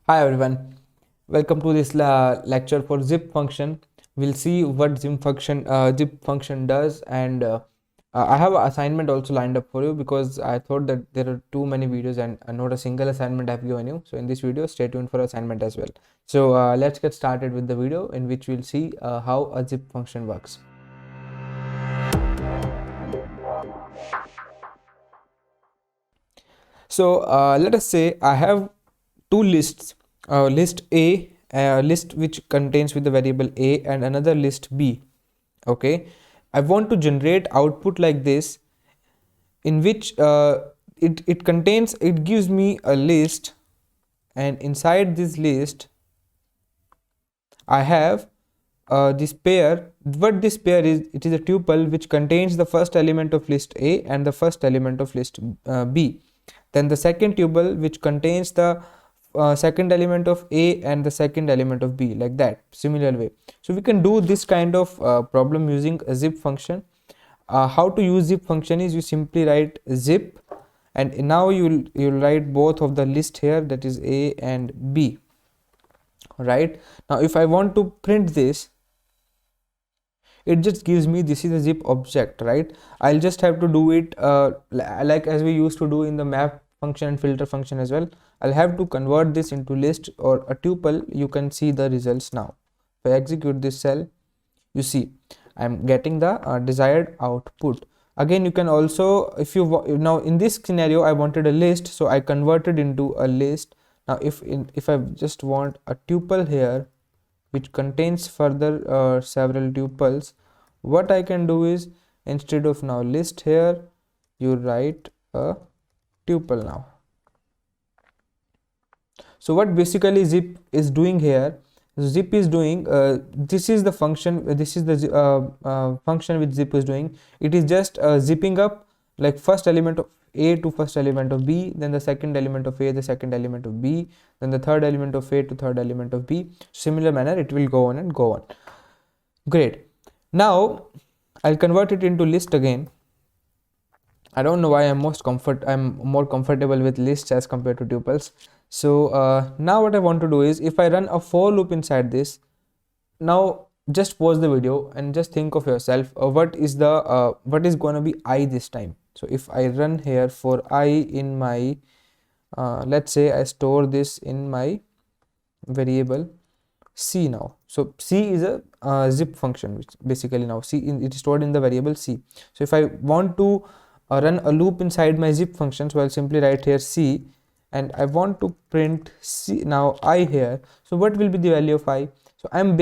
Hi everyone, welcome to this lecture for zip function. We'll see what zip function does, and I have an assignment also lined up for you because I thought that there are too many videos and not a single assignment I've given you. So in this video, stay tuned for assignment as well. So let's get started with the video in which we'll see how a zip function works. So let us say I have two lists, list A, list which contains with the variable A, and another list B. Okay, I want to generate output like this, in which it gives me a list, and inside this list I have this pair. What this pair is, it is a tuple which contains the first element of list A and the first element of list B. Then the second tuple which contains the second element of A and the second element of B, like that, similar way. So we can do this kind of problem using a zip function. How to use zip function is you simply write zip, and now you'll write both of the list here, that is A and B. Right now, if I want to print this, it just gives me this is a zip object, right? I'll just have to do it like as we used to do in the map function and filter function as well. I'll have to convert this into list or a tuple. You can see the results now. If I execute this cell, you see I'm getting the desired output. Again, you can also, if you now in this scenario I wanted a list, so I converted into a list. Now if I just want a tuple here which contains further several tuples, what I can do is, instead of now list here, you write a tuple now. So what basically zip is doing here, zip is doing this is the function, this is the function which zip is doing. It is just zipping up, like first element of A to first element of B, then the second element of A, the second element of B, then the third element of A to third element of B. Similar manner it will go on and go on. Great. Now I'll convert it into list again. I don't know why I'm more comfortable with lists as compared to tuples. So now what I want to do is, if I run a for loop inside this, now just pause the video and just think of yourself, what is going to be I this time. So if I run here for I in my let's say I store this in my variable C now. So C is a zip function, which basically now it is stored in the variable C. So if I want to run a loop inside my zip function, so I'll simply write here C, and I want to print C now I here. So what will be the value of I? So I'm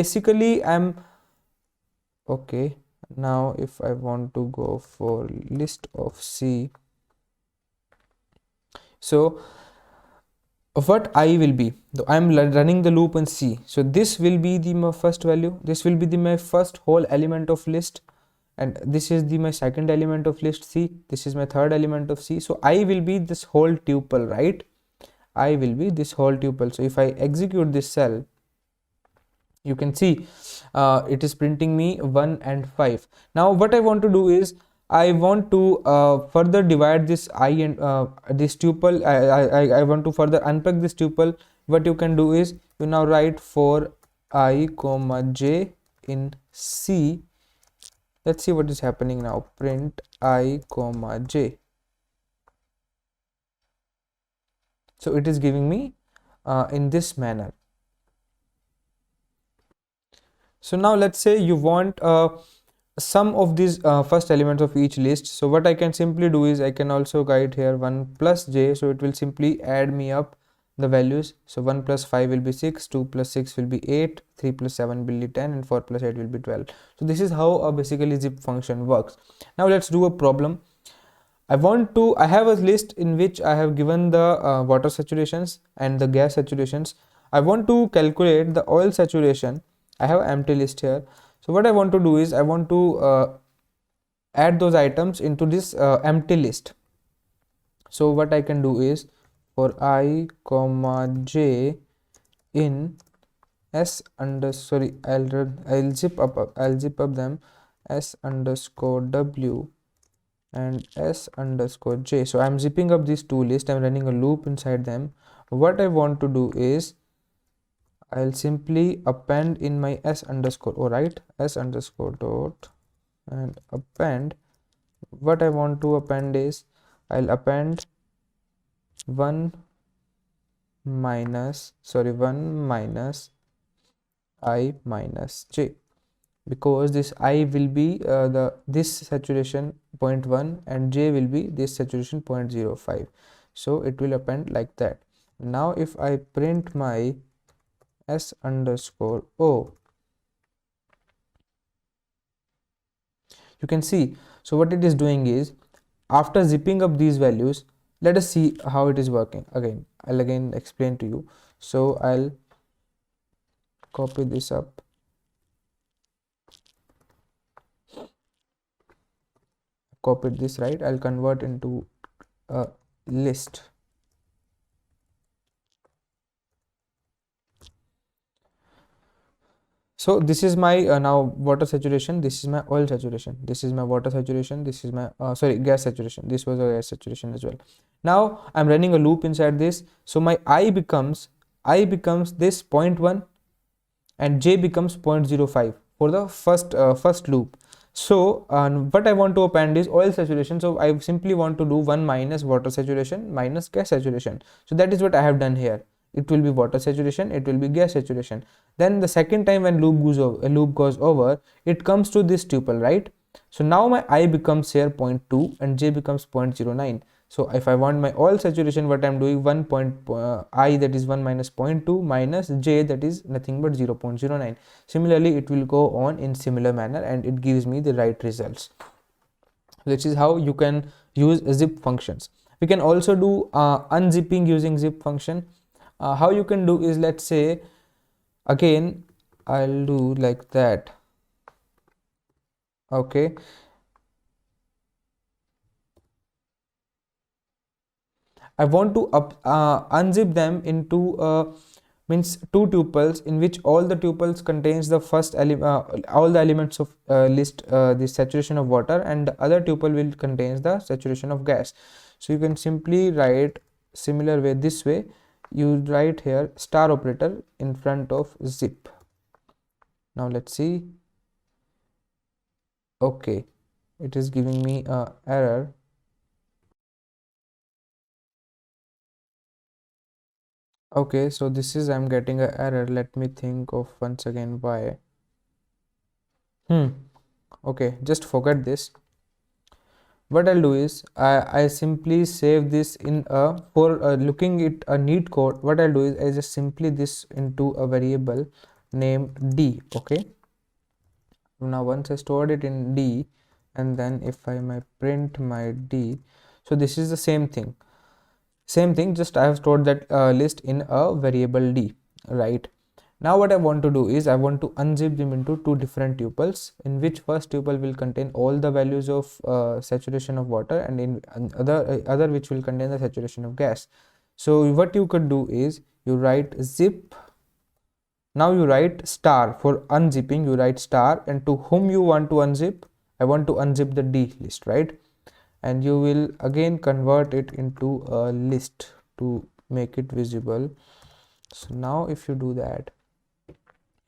okay. Now if I want to go for list of C, so what I will be, I'm running the loop in C, so this will be my first value, this will be my first whole element of list, and this is my second element of list C, this is my third element of C. So I will be this whole tuple, right? I will be this whole tuple. So if I execute this cell, you can see it is printing me 1 and 5. Now what I want to do is, I want to further divide this I and this tuple. I want to further unpack this tuple. What you can do is, you now write for I comma j in C. Let's see what is happening now. Print I comma j. So it is giving me in this manner. So now let's say you want sum of these first elements of each list. So what I can simply do is, I can also write here 1 plus j, so it will simply add me up the values. So 1 plus 5 will be 6, 2 plus 6 will be 8, 3 plus 7 will be 10, and 4 plus 8 will be 12. So this is how basically zip function works. Now let's do a problem. I have a list in which I have given the water saturations and the gas saturations. I want to calculate the oil saturation. I have an empty list here. So what I want to do is, I want to add those items into this empty list. So what I can do is, for I comma j in s underscore, I'll zip up them s underscore w and s underscore j. So I'm zipping up these two lists, I'm running a loop inside them. What I want to do is, I'll simply append in my s underscore o, right? S underscore dot and append. What I want to append is I'll append 1 minus I minus j, because this I will be the this saturation 0.1 and j will be this saturation 0.05. So it will append like that. Now if I print my s underscore o, you can see, so what it is doing is, after zipping up these values, let us see how it is working. Again, I'll again explain to you. So I'll copy this up, copied this, right? I'll convert into a list. So this is my now water saturation, this is my oil saturation, this is my water saturation, this is my sorry, gas saturation, this was a gas saturation as well. Now I'm running a loop inside this, so my I becomes this 0.1 and j becomes 0.05 for the first loop. So what I want to append is oil saturation, so I simply want to do 1 minus water saturation minus gas saturation. So that is what I have done here. It will be water saturation, it will be gas saturation. Then the second time when loop goes over, it comes to this tuple, right? So now my I becomes here 0.2 and j becomes 0.09. So if I want my oil saturation, what I'm doing, I, that is 1 minus 0.2 minus j, that is nothing but 0.09. Similarly, it will go on in similar manner and it gives me the right results. This is how you can use zip functions. We can also do unzipping using zip function. How you can do is, let's say, again I'll do like that. Okay, I want to unzip them into means two tuples, in which all the tuples contains the first all the elements of list the saturation of water, and the other tuple will contains the saturation of gas. So you can simply write similar way, this way you write here star operator in front of zip. Now let's see. Okay, it is giving me a error. Okay, so this is, I'm getting a error. Let me think of once again why. Okay, just forget this. What I'll do is I simply save this in a, for looking at a neat code, what I'll do is I just simply this into a variable named d. Okay, now once I stored it in d, and then if I might print my d, so this is the same thing, just I have stored that list in a variable d, right? Now what I want to do is I want to unzip them into two different tuples, in which first tuple will contain all the values of saturation of water, and in other which will contain the saturation of gas. So what you could do is you write zip. Now you write star for unzipping, you write star, and to whom you want to unzip, I want to unzip the d list, right? And you will again convert it into a list to make it visible. So now if you do that,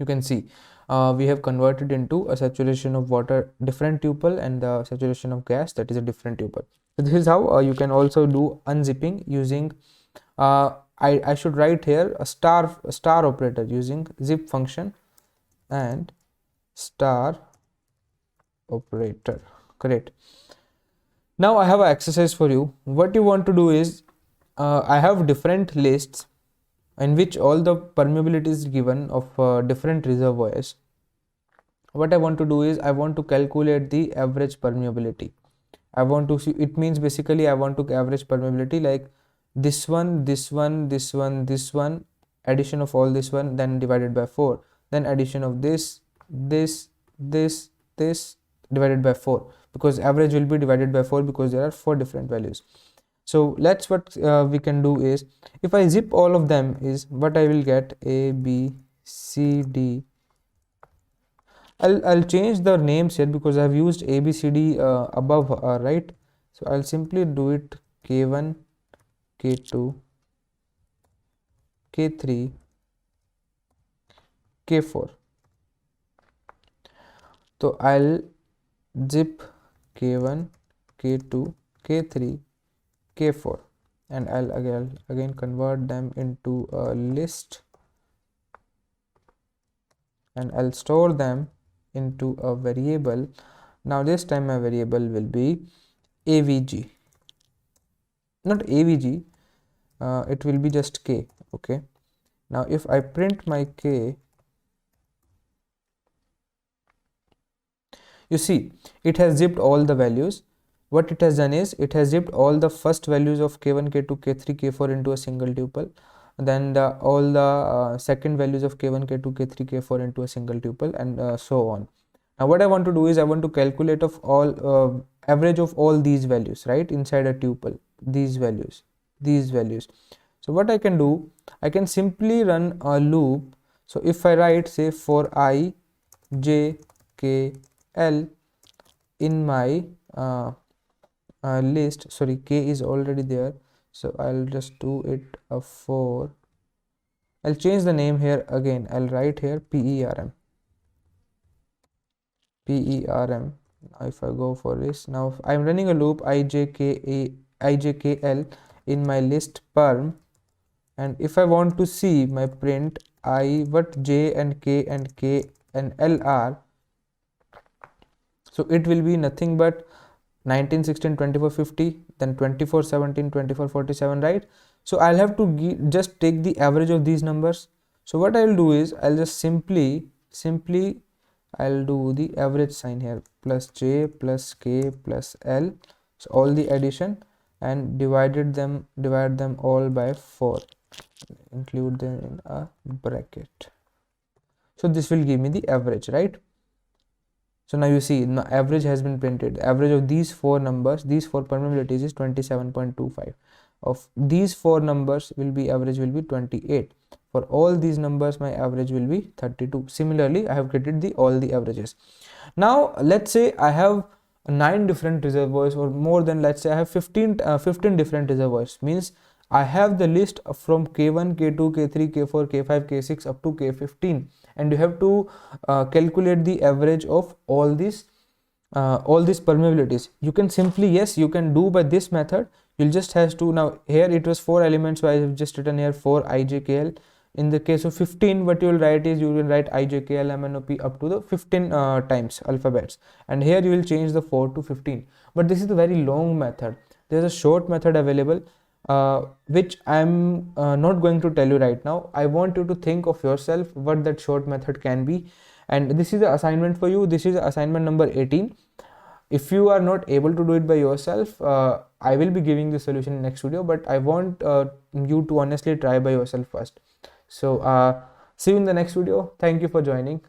you can see we have converted into a saturation of water different tuple and the saturation of gas, that is a different tuple. So this is how you can also do unzipping using I should write here a star operator using zip function and star operator. Correct. Now I have an exercise for you. What you want to do is I have different lists in which all the permeability is given of different reservoirs. What I want to do is I want to calculate the average permeability. I want to see, it means basically I want to average permeability like this one, this one, this one, this one, addition of all this one, then divided by 4, then addition of this, this, divided by 4, because average will be divided by 4 because there are 4 different values. So let's what we can do is, if I zip all of them, is what I will get A, B, C, D. I'll change the names here because I've used A, B, C, D above, right? So I'll simply do it K1, K2, K3, K4. So I'll zip K1, K2, K3, K4, and I'll again convert them into a list, and I'll store them into a variable. Now this time my variable will be avg, not avg, it will be just k. Okay, now if I print my k, you see it has zipped all the values. What it has done is it has zipped all the first values of k1, k2, k3, k4 into a single tuple, then all the second values of k1, k2, k3, k4 into a single tuple, and so on. Now what I want to do is I want to calculate of all average of all these values, right, inside a tuple, these values. So what I can do, I can simply run a loop. So if I write, say, for I, j, k, l in my list, sorry, k is already there, so I'll just do it a 4. I'll change the name here again. I'll write here perm. Now if I go for this, now I'm running a loop ijkl in my list perm, and if I want to see my print I, what j and k and l are, so it will be nothing but 19, 16, 24, 50, then 24, 17, 24, 47, right? So I'll have to just take the average of these numbers. So what I'll do is I'll just simply I'll do the average sign here, plus j plus k plus l, so all the addition, and divide them all by 4, include them in a bracket. So this will give me the average, right? So now you see the average has been printed. The average of these four numbers, these four permeabilities, is 27.25. Of these four numbers will be average will be 28. For all these numbers my average will be 32. Similarly, I have created all the averages. Now let's say I have 9 different reservoirs, or more than, let's say I have 15 different reservoirs. Means I have the list from K1, K2, K3, K4, K5, K6 up to K15, and you have to calculate the average of all these permeabilities. You can simply, yes, you can do by this method. You'll just have to, now here it was 4 elements, so I have just written here 4 ijkl. In the case of 15, what you will write is you will write ijkl MNOP up to the 15 times alphabets, and here you will change the 4 to 15. But this is a very long method. There's a short method available, which I'm not going to tell you right now. I want you to think of yourself what that short method can be, and this is the assignment for you. This is assignment number 18. If you are not able to do it by yourself, I will be giving the solution in next video, but I want you to honestly try by yourself first. So see you in the next video. Thank you for joining.